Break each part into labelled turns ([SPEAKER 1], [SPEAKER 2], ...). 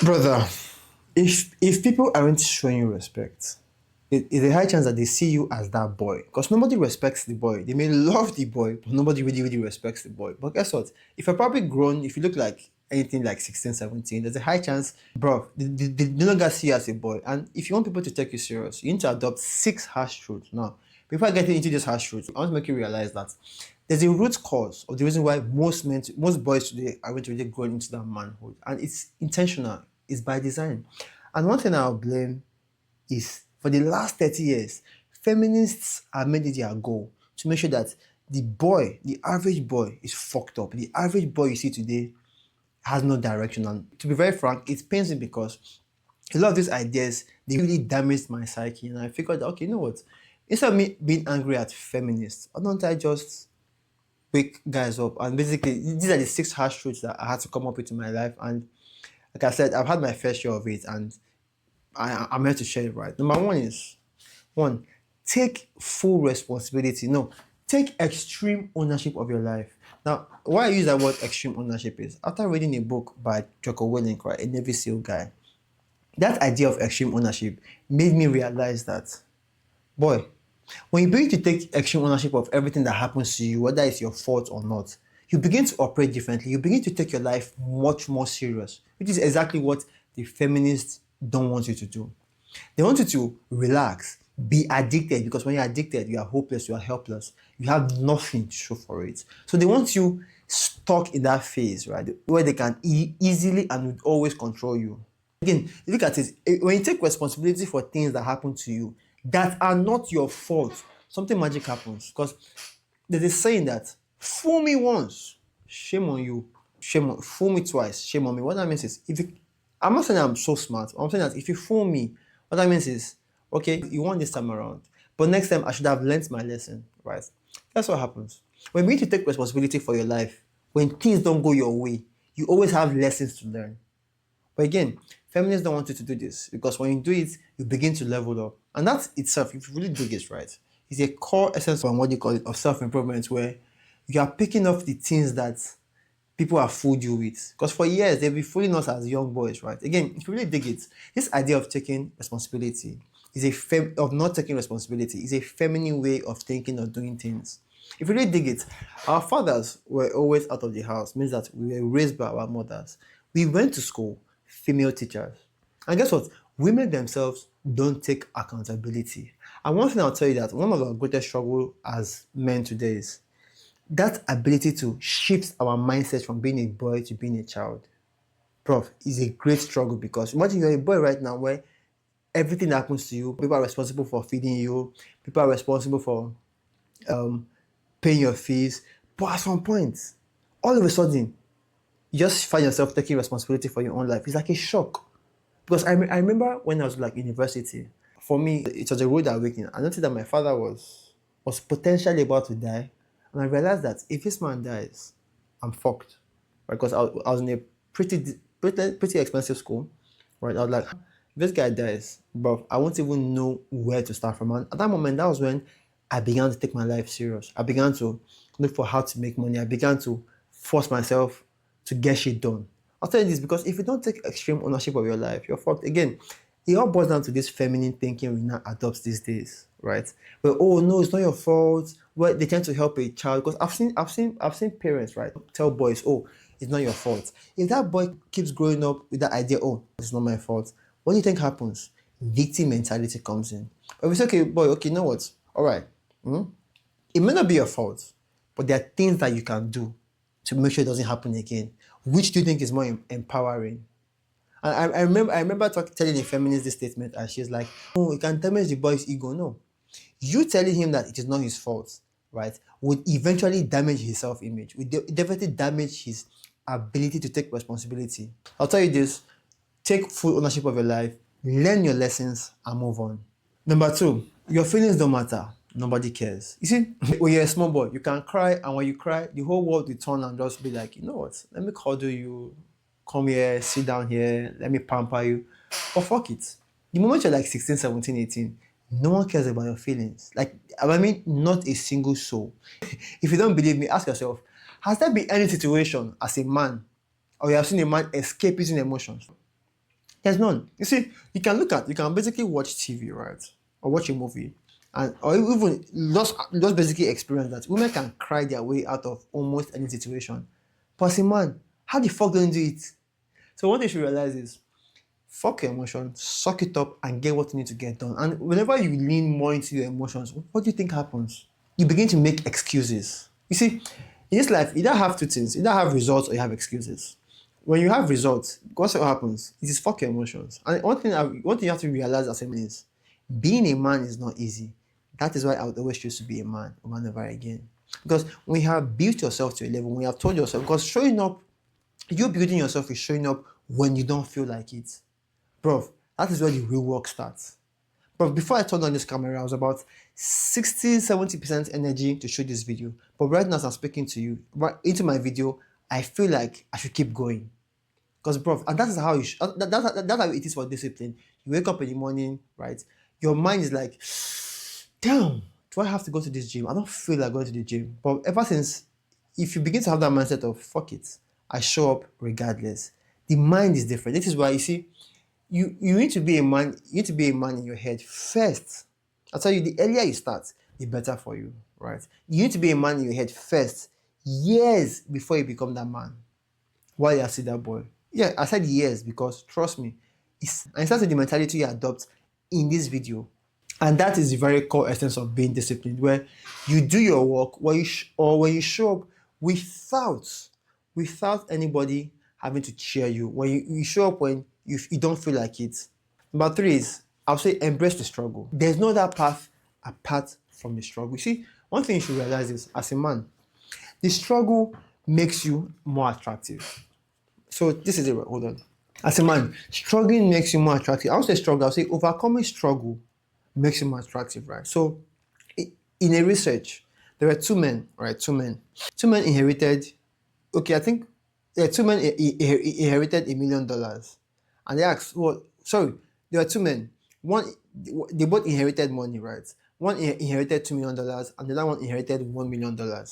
[SPEAKER 1] Brother, if people aren't showing you respect, it's a high chance that they see you as that boy. Because nobody respects the boy. They may love the boy, but nobody really respects the boy. But guess what? If you're probably grown, if you look like anything like 16, 17, there's a high chance, bro, they no longer see you as a boy. And if you want people to take you serious, you need to adopt six harsh truths. Now, before getting into this harsh truth, I want to make you realize that there's a root cause of the reason why most boys today aren't really growing into that manhood. And it's intentional, it's by design. And one thing I'll blame is for the last 30 years, feminists have made it their goal to make sure that the average boy, is fucked up. The average boy you see today has no direction. And to be very frank, it pains me because a lot of these ideas, they really damaged my psyche. And I figured, okay, you know what? Instead of me being angry at feminists, why don't I just wake guys up? And basically, these are the six harsh truths that I had to come up with in my life. And like I said, I've had my fair share of it. And I'm here to share it right. Number one is one, take full responsibility. No, take extreme ownership of your life. Now, why I use that word extreme ownership is after reading a book by Jocko Willink, right, a Navy SEAL guy, that idea of extreme ownership made me realize that, boy, when you begin to take extreme ownership of everything that happens to you, whether it's your fault or not, you begin to operate differently. You begin to take your life much more serious, which is exactly what the feminists don't want you to do. They want you to relax, be addicted, because when you're addicted, you are hopeless, you are helpless, you have nothing to show for it. So they want you stuck in that phase, right, where they can easily and would always control you. Again, look at it. When you take responsibility for things that happen to you that are not your fault, something magic happens. Because there's a saying that fool me once, shame on you. Fool me twice, shame on me. What that means is I'm not saying I'm so smart. I'm saying that if you fool me, what that means is, okay, you won this time around, but next time I should have learnt my lesson, right? That's what happens. When you need to take responsibility for your life, when things don't go your way, you always have lessons to learn. But again, feminists don't want you to do this because when you do it, you begin to level up. And that itself, if you really do this right, is a core essence of what you call it of self-improvement, where you are picking up the things that people have fooled you with. Because for years, they've been fooling us as young boys, right? Again, if you really dig it, this idea of taking responsibility of not taking responsibility is a feminine way of thinking or doing things. If you really dig it, our fathers were always out of the house, means that we were raised by our mothers. We went to school, female teachers. And guess what? Women themselves don't take accountability. And one thing I'll tell you that one of our greatest struggle as men today is that ability to shift our mindset from being a boy to being a child. Prof, is a great struggle because imagine you're a boy right now where everything that happens to you, people are responsible for feeding you, people are responsible for paying your fees. But at some point, all of a sudden, you just find yourself taking responsibility for your own life. It's like a shock. Because I remember when I was like university, for me, it was a rude awakening. I noticed that my father was potentially about to die. And I realized that if this man dies, I'm fucked. Right? Because I was in a pretty expensive school. Right? I was like, if this guy dies, bro, I won't even know where to start from. And at that moment, that was when I began to take my life serious. I began to look for how to make money. I began to force myself to get shit done. I'll tell you this because if you don't take extreme ownership of your life, you're fucked. Again, it all boils down to this feminine thinking we now adopt these days, right? Well, oh no, it's not your fault. Well, they tend to help a child because I've seen parents, right, tell boys, oh, it's not your fault. If that boy keeps growing up with that idea, oh, it's not my fault, what do you think happens? Victim mentality comes in. But we say, okay, boy, okay, you know what? All right, it may not be your fault, but there are things that you can do to make sure it doesn't happen again. Which do you think is more empowering? And I remember telling a feminist this statement, and she's like, "Oh, it can damage the boy's ego." No, you telling him that it is not his fault, right, would eventually damage his self-image. Would definitely damage his ability to take responsibility. I'll tell you this: take full ownership of your life, learn your lessons, and move on. Number two, your feelings don't matter. Nobody cares. You see, when you're a small boy, you can cry, and when you cry, the whole world will turn and just be like, you know what? Let me cuddle you, come here, sit down here, let me pamper you. But fuck it. The moment you're like 16, 17, 18, no one cares about your feelings. Like, I mean, not a single soul. If you don't believe me, ask yourself, has there been any situation as a man, or you have seen a man escape using emotions? There's none. You see, you can basically watch TV, right? Or watch a movie. And or even just basically experience that women can cry their way out of almost any situation. But as a man, how the fuck don't you do it? So what they should realize is fuck your emotions, suck it up and get what you need to get done. And whenever you lean more into your emotions, what do you think happens? You begin to make excuses. You see, in this life, you either have two things, you either have results or you have excuses. When you have results, what happens? It is fuck your emotions. And one thing you have to realize as a man is being a man is not easy. That is why I would always choose to be a man over and over again. Because when you have built yourself to a level, when you have told yourself, because showing up, you building yourself is showing up when you don't feel like it. Bro, that is where the real work starts. But before I turned on this camera, I was about 60-70% energy to shoot this video. But right now, as I'm speaking to you, right into my video, I feel like I should keep going. Because, bro, and that is how that's how it is for discipline. You wake up in the morning, right? Your mind is like, damn, do I have to go to this gym? I don't feel like going to the gym. But ever since, if you begin to have that mindset of fuck it, I show up regardless. The mind is different. This is why you see, you need to be a man. You need to be a man in your head first. I tell you, the earlier you start, the better for you, right? You need to be a man in your head first, years before you become that man. Why you see that boy? Yeah, I said years because trust me, and it's also the mentality you adopt in this video, and that is the very core essence of being disciplined, where you do your work, when you show up without anybody having to cheer you. When you show up when you don't feel like it. Number three is, I'll say, embrace the struggle. There's no other path apart from the struggle. You see, one thing you should realize is, as a man, the struggle makes you more attractive. So this is it, hold on. As a man, struggling makes you more attractive. I won't say struggle, I'll say overcoming struggle makes you more attractive, right? So in a research, there were two men, right? Two men inherited, okay, I think, yeah, two men inherited $1 million. And they asked, well, sorry, there were two men. One, they both inherited money, right? One inherited $2 million and the other one inherited $1 million.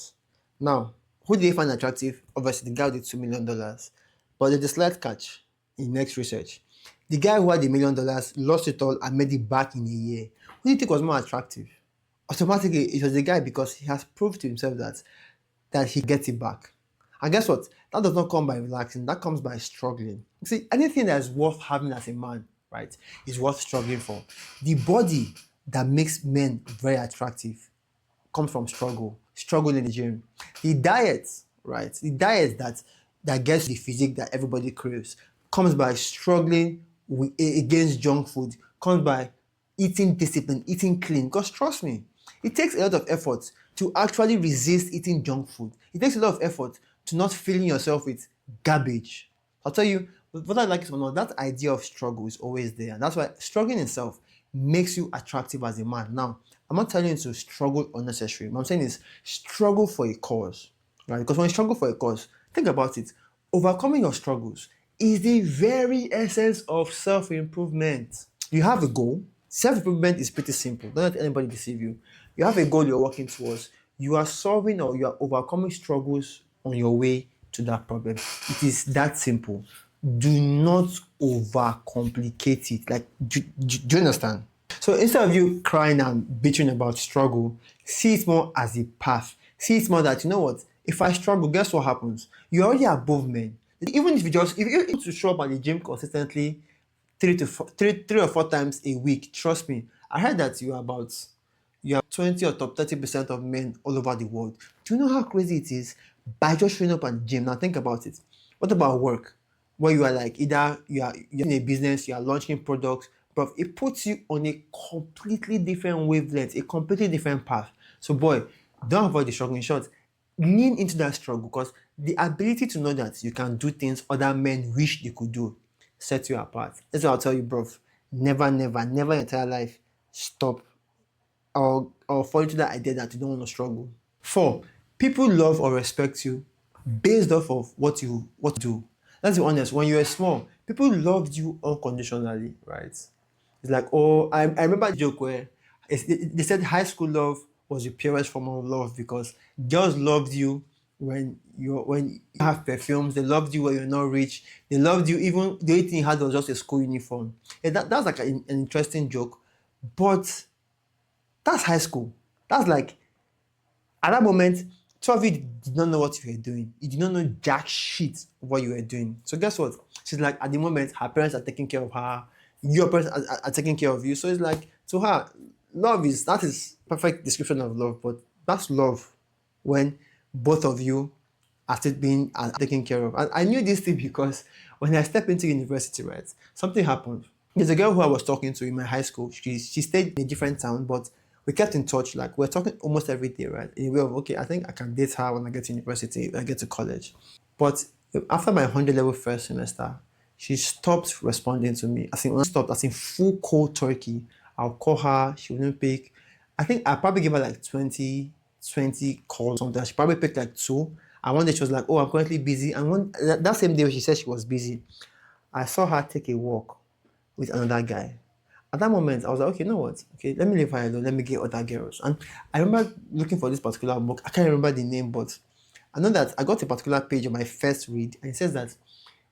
[SPEAKER 1] Now, who did they find attractive? Obviously, the guy with the $2 million. But there's a slight catch in next research. The guy who had $1 million lost it all and made it back in a year. Who do you think was more attractive? Automatically, it was the guy, because he has proved to himself that he gets it back. And guess what? That does not come by relaxing. That comes by struggling. You see, anything that is worth having as a man, right, is worth struggling for. The body that makes men very attractive comes from struggle in the gym. The diet, right, the diet that gets the physique that everybody craves comes by struggling against junk food, comes by eating discipline, eating clean. Because trust me, it takes a lot of effort to actually resist eating junk food. It takes a lot of effort to not filling yourself with garbage. I'll tell you, whether I like it or not, that idea of struggle is always there. And that's why struggling itself makes you attractive as a man. Now, I'm not telling you to struggle unnecessarily. What I'm saying is struggle for a cause, right? Because when you struggle for a cause, think about it. Overcoming your struggles is the very essence of self-improvement. You have a goal. Self-improvement is pretty simple. Don't let anybody deceive you. You have a goal you're working towards. You are solving or you are overcoming struggles on your way to that problem. It is that simple. Do not overcomplicate it. Like, do you understand? So instead of you crying and bitching about struggle, see it more as a path. See it more that, you know what, if I struggle, guess what happens? You're already above men. Even if you need to show up at the gym consistently three or four times a week, trust me, I heard that you are 20 or top 30% of men all over the world. Do you know how crazy it is? By just showing up at the gym. Now think about it. What about work? Where you are like, either you're in a business, you are launching products, but it puts you on a completely different wavelength, a completely different path. So boy, don't avoid the struggle. In short, lean into that struggle, because the ability to know that you can do things other men wish they could do sets you apart. That's what I'll tell you, bro. Never, never, never in your entire life stop or fall into that idea that you don't want to struggle. 4, people love or respect you based off of what you do. Let's be honest, when you were small, people loved you unconditionally, right? It's like, oh, I remember a joke where they said high school love was the purest form of love because girls loved you when you have perfumes. They loved you when you're not rich. They loved you even the only thing you had was just a school uniform. Yeah, that's like an interesting joke, but that's high school. That's like at that moment, two of you did not know what you were doing. You did not know jack shit of what you were doing. So guess what? She's like at the moment her parents are taking care of her, your parents are taking care of you. So it's like to her, love is that is perfect description of love, but that's love when both of you are still being taken care of. And I knew this thing because when I stepped into university, right, something happened. There's a girl who I was talking to in my high school. She stayed in a different town, but we kept in touch. Like we're talking almost every day, right? In a way of okay, I think I can date her when I get to university, when I get to college. But after my 100 level first semester, she stopped responding to me. I think not stopped, as in full cold turkey. I'll call her, she wouldn't pick. I think I probably gave her like 20 calls on that. She probably picked like two. And one day she was like, oh, I'm currently busy. And that same day when she said she was busy, I saw her take a walk with another guy. At that moment, I was like, okay, you know what? Okay, let me leave her alone. Let me get other girls. And I remember looking for this particular book. I can't remember the name, but I know that I got a particular page on my first read, and it says that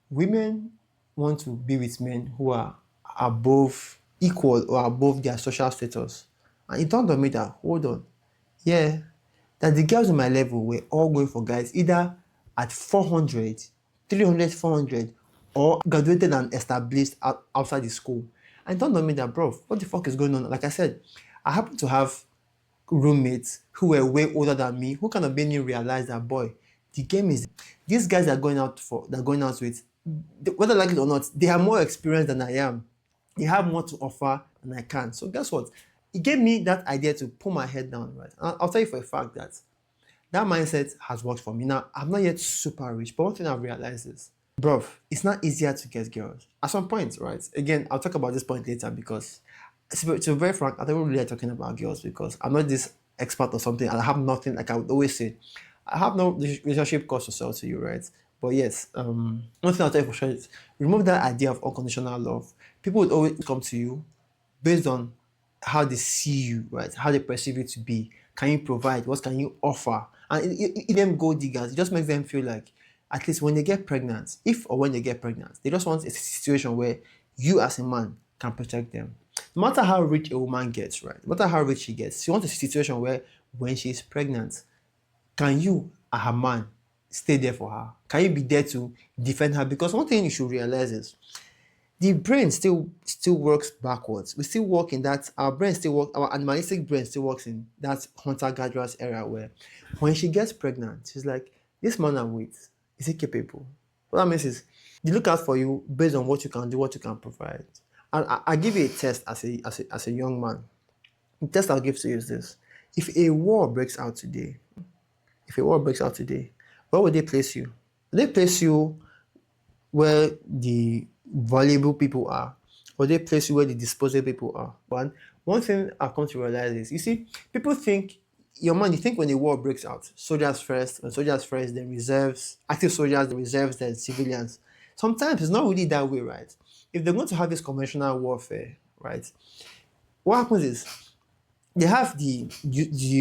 [SPEAKER 1] women want to be with men who are above, equal, or above their social status. And it dawned on me that, hold on, yeah, that the girls on my level were all going for guys either at 400, 300, 400, or graduated and established outside the school. And it dawned on me that, bro, what the fuck is going on? Like I said, I happen to have roommates who were way older than me who kind of made me realize that, boy, the game is these guys are going out for they're going out with, whether like it or not, they are more experienced than I am. They have more to offer than I can. So guess what? It gave me that idea to put my head down, right? And I'll tell you for a fact that that mindset has worked for me. Now, I'm not yet super rich, but one thing I've realized is, bro, it's not easier to get girls. At some point, right? Again, I'll talk about this point later because, to be very frank, I don't really like talking about girls because I'm not this expert or something and I have nothing, like I would always say, I have no relationship course to sell to you, right? But yes, one thing I'll tell you for sure is remove that idea of unconditional love. People would always come to you based on how they see you, right? How they perceive you to be. Can you provide? What can you offer? And them gold diggers, it just makes them feel like at least when they get pregnant, if or when they get pregnant, they just want a situation where you as a man can protect them. No matter how rich a woman gets, right? No matter how rich she gets, she wants a situation where when she's pregnant, can you, as her man, stay there for her? Can you be there to defend her? Because one thing you should realize is the brain still works backwards. We still work in that our brain still work our animalistic brain still works in that hunter gatherers era where when she gets pregnant, she's like, this man I'm with, is he capable? What that means is they look out for you based on what you can do, what you can provide. And I give you a test as a young man. The test I'll give to you is this. If a war breaks out today, if a war breaks out today, where would they place you? Would they place you where the valuable people are, or they place you where the disposable people are? One thing I've come to realize is, you see, people think your man, you think when a war breaks out, soldiers first, when soldiers first, then reserves, active soldiers, then reserves, then civilians. Sometimes it's not really that way, right? If they're going to have this conventional warfare, right, what happens is they have the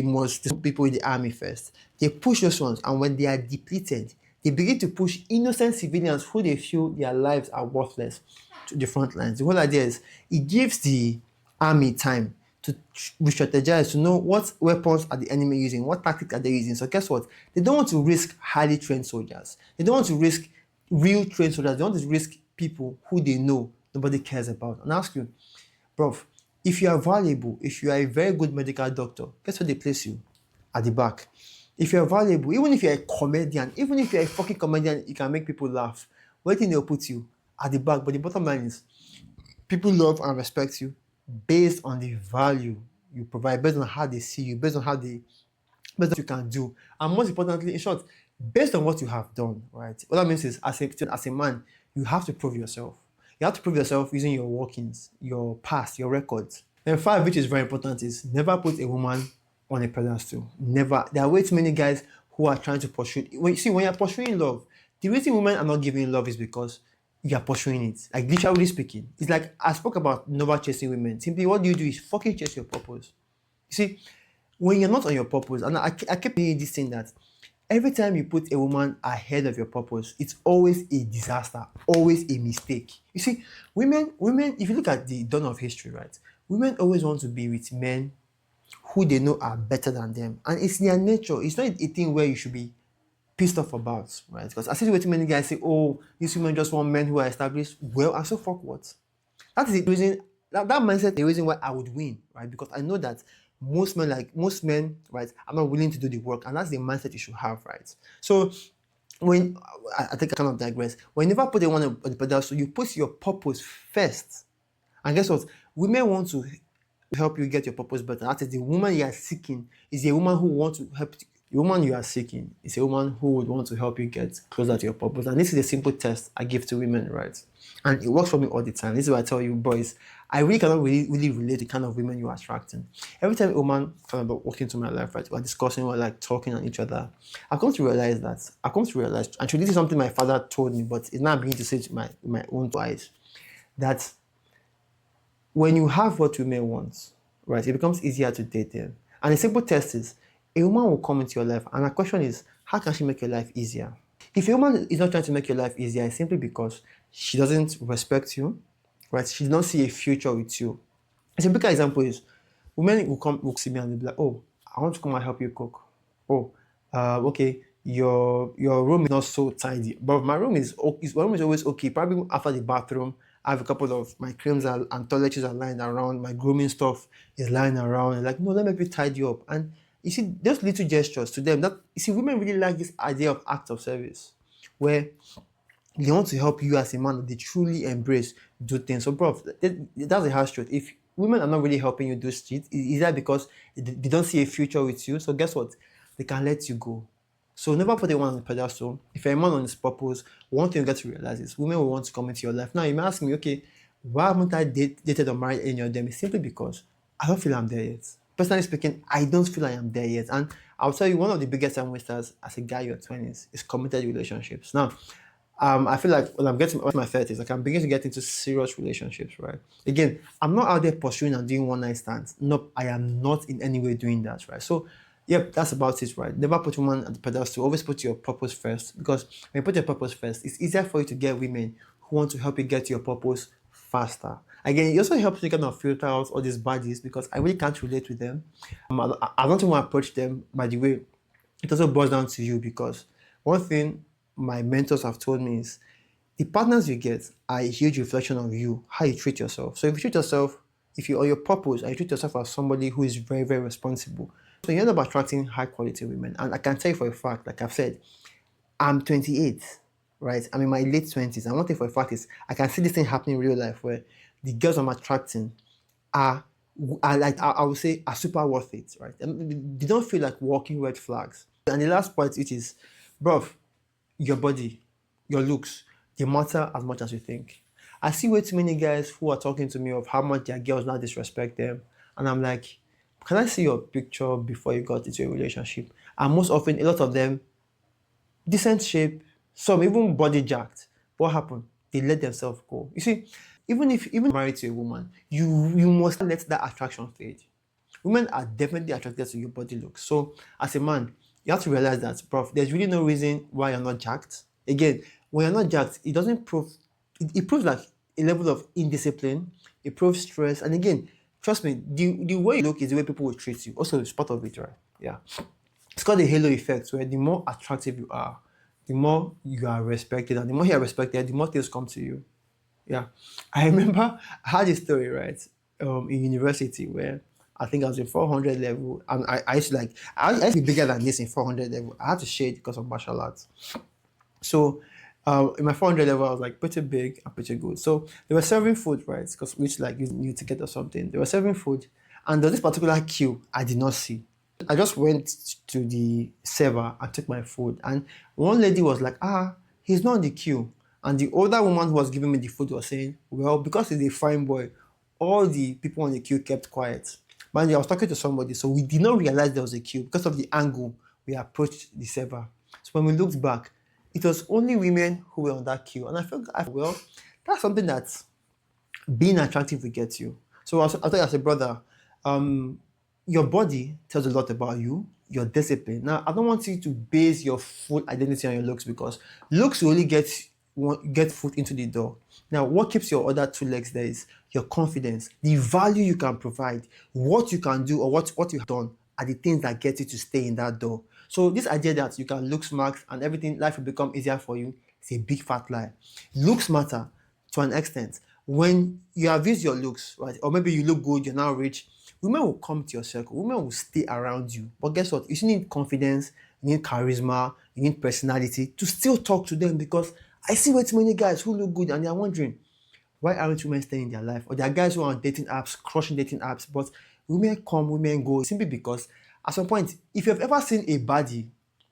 [SPEAKER 1] most people in the army first. They push those ones, and when they are depleted, they begin to push innocent civilians who they feel their lives are worthless to the front lines. The whole idea is it gives the army time to re-strategize, to know what weapons are the enemy using, what tactics are they using. So guess what? They don't want to risk highly trained soldiers. They don't want to risk real trained soldiers. They want to risk people who they know nobody cares about. And I ask you, bro, if you are valuable, if you are a very good medical doctor, guess where they place you? At the back. If you're valuable, even if you're a comedian, even if you're a fucking comedian, you can make people laugh. Where think they'll put you? At the back. But the bottom line is, people love and respect you based on the value you provide, based on how they see you, based on based on what you can do, and most importantly, in short, based on what you have done, right? What that means is, as a man, you have to prove yourself. You have to prove yourself using your workings, your past, your records. And five, which is very important, is never put a woman on a pedestal. Never. There are way too many guys who are trying to pursue. When you're pursuing love, the reason women are not giving love is because you are pursuing it. Like literally speaking, it's like I spoke about never chasing women. Simply, what you do is fucking chase your purpose. You see, when you're not on your purpose, and I keep hearing this thing that Every time you put a woman ahead of your purpose, it's always a disaster, always a mistake. You see, women, if you look at the dawn of history, right, women always want to be with men who they know are better than them. And it's their nature. It's not a thing where you should be pissed off about, right? Because I see way too many guys say, oh, these women just want men who are established. Well, and so fuck what? That is the reason that mindset is the reason why I would win, right? Because I know that most men, right, are not willing to do the work, and that's the mindset you should have, right? So when I think I kind of digress, when you never put the one on the pedestal, you put your purpose first. And guess what? Women want to help you get your purpose better. That is the woman you are seeking is a woman who wants to help you. The woman you are seeking is a woman who would want to help you get closer to your purpose. And this is a simple test I give to women, right? And it works for me all the time. This is why I tell you, boys, I really cannot really relate the kind of women you are attracting. Every time a woman kind of walk into my life, right, we're discussing, we're like talking on each other. I've come to realize, actually, this is something my father told me, but it's now I'm beginning to say to my own eyes, that when you have what women want, right, it becomes easier to date them. And a simple test is a woman will come into your life, and the question is, how can she make your life easier? If a woman is not trying to make your life easier, it's simply because she doesn't respect you, right? She does not see a future with you. A simple example is women will see me and they'll be like, oh, I want to come and help you cook. Oh, okay, your room is not so tidy, but my room is okay. My room is always okay. Probably after the bathroom, I have a couple of my creams and toiletries are lying around. My grooming stuff is lying around. And like, no, let me be tidy up. And you see, those little gestures to them. That you see, women really like this idea of act of service, where they want to help you as a man that they truly embrace do things. So, bro, that's the harsh truth. If women are not really helping you do shit, is that because they don't see a future with you? So, guess what? They can let you go. So, never put a one on the pedestal. If you're a man on his purpose, one thing you get to realize is women will want to come into your life. Now, you may ask me, okay, why haven't I dated or married any of them? It's simply because I don't feel I'm there yet. Personally speaking, I don't feel I am there yet. And I'll tell you, one of the biggest time wasters as a guy in your 20s is committed relationships. Now, I feel like when I'm getting to my 30s, like I'm beginning to get into serious relationships, right? Again, I'm not out there pursuing and doing one night stands. No, I am not in any way doing that, right? So, yep, that's about it, right? Never put woman at the pedestal. Always put your purpose first, because when you put your purpose first, it's easier for you to get women who want to help you get to your purpose faster. Again, it also helps me kind of filter out all these baddies because I really can't relate with them. I don't want to approach them. By the way, it also boils down to you, because one thing my mentors have told me is the partners you get are a huge reflection of you, how you treat yourself. So if you treat yourself, if you're on your purpose and you treat yourself as somebody who is very, very responsible, so you end up attracting high quality women. And I can tell you for a fact, like I've said, I'm 28, right? I'm in my late 20s. And one thing for a fact is I can see this thing happening in real life where the girls I'm attracting are, are like I would say are super worth it, right? They don't feel like walking red flags. And the last part, which is, bro, your body, your looks, they matter as much as you think. I see way too many guys who are talking to me of how much their girls now disrespect them. And I'm like, can I see your picture before you got into a relationship? And most often, a lot of them, decent shape, some even body jacked. What happened? They let themselves go. You see, even married to a woman, you must let that attraction fade. Women are definitely attracted to your body look. So as a man, you have to realize that, bro, there's really no reason why you're not jacked. Again, when you're not jacked, it doesn't prove, it proves like a level of indiscipline, it proves stress. And again, trust me, the way you look is the way people will treat you. Also, it's part of it, right? Yeah. It's called the halo effect, where the more attractive you are, the more you are respected. And the more you are respected, the more things come to you. Yeah. I remember I had a story, right, in university where I think I was in 400 level, and I used to like, I used to be bigger than this in 400 level. I had to shade because of martial arts. So in my 400 level, I was like pretty big and pretty good. So they were serving food, right? Because which like you need ticket or something. They were serving food, and there was this particular queue I did not see. I just went to the server and took my food, and one lady was like, he's not in the queue. And the older woman who was giving me the food was saying, well, because he's a fine boy, all the people on the queue kept quiet. Mind you, I was talking to somebody, so we did not realize there was a queue because of the angle we approached the server. So when we looked back, it was only women who were on that queue. And I felt, well, that's something that being attractive will get you. So I thought as a brother, your body tells a lot about you, your discipline. Now, I don't want you to base your full identity on your looks, because looks will only get foot into the door. Now, what keeps your other two legs there is your confidence, the value you can provide, what you can do, or what you have done are the things that get you to stay in that door. So this idea that you can look smart and everything, life will become easier for you, is a big fat lie. Looks matter to an extent. When you have used your looks, right, or maybe you look good, you're now rich, women will come to your circle, women will stay around you. But guess what? You still need confidence, you need charisma, you need personality to still talk to them, because I see way too many guys who look good and they're wondering, why aren't women staying in their life? Or there are guys who are on dating apps, crushing dating apps, but women come, women go, simply because at some point, if you've ever seen a baddie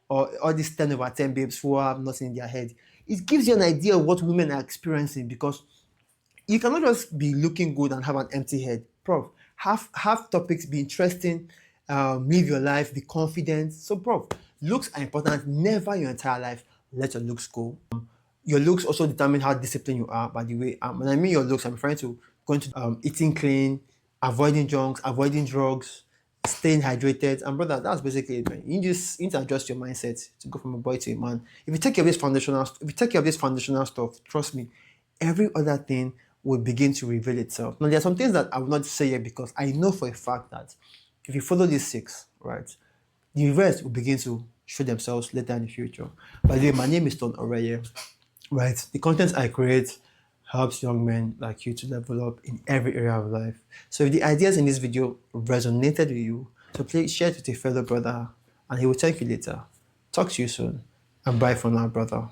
[SPEAKER 1] or all these 10 over 10 babes who have nothing in their head, it gives you an idea of what women are experiencing, because you cannot just be looking good and have an empty head. Prof, have topics, be interesting, live your life, be confident. So, prof, looks are important. Never your entire life let your looks go. Your looks also determine how disciplined you are, by the way. When I mean your looks, I'm referring to going to eating clean, avoiding junks, avoiding drugs, staying hydrated. And brother, that's basically it, man. You need to adjust your mindset to go from a boy to a man. If you take care of this foundational stuff, trust me, every other thing will begin to reveal itself. Now, there are some things that I will not say here, because I know for a fact that if you follow these six, right, the rest will begin to show themselves later in the future. By the way, my name is Ton Oreye, right? The content I create helps young men like you to level up in every area of life. So if the ideas in this video resonated with you, so please share it with a fellow brother and he will thank you later. Talk to you soon, and bye for now, brother.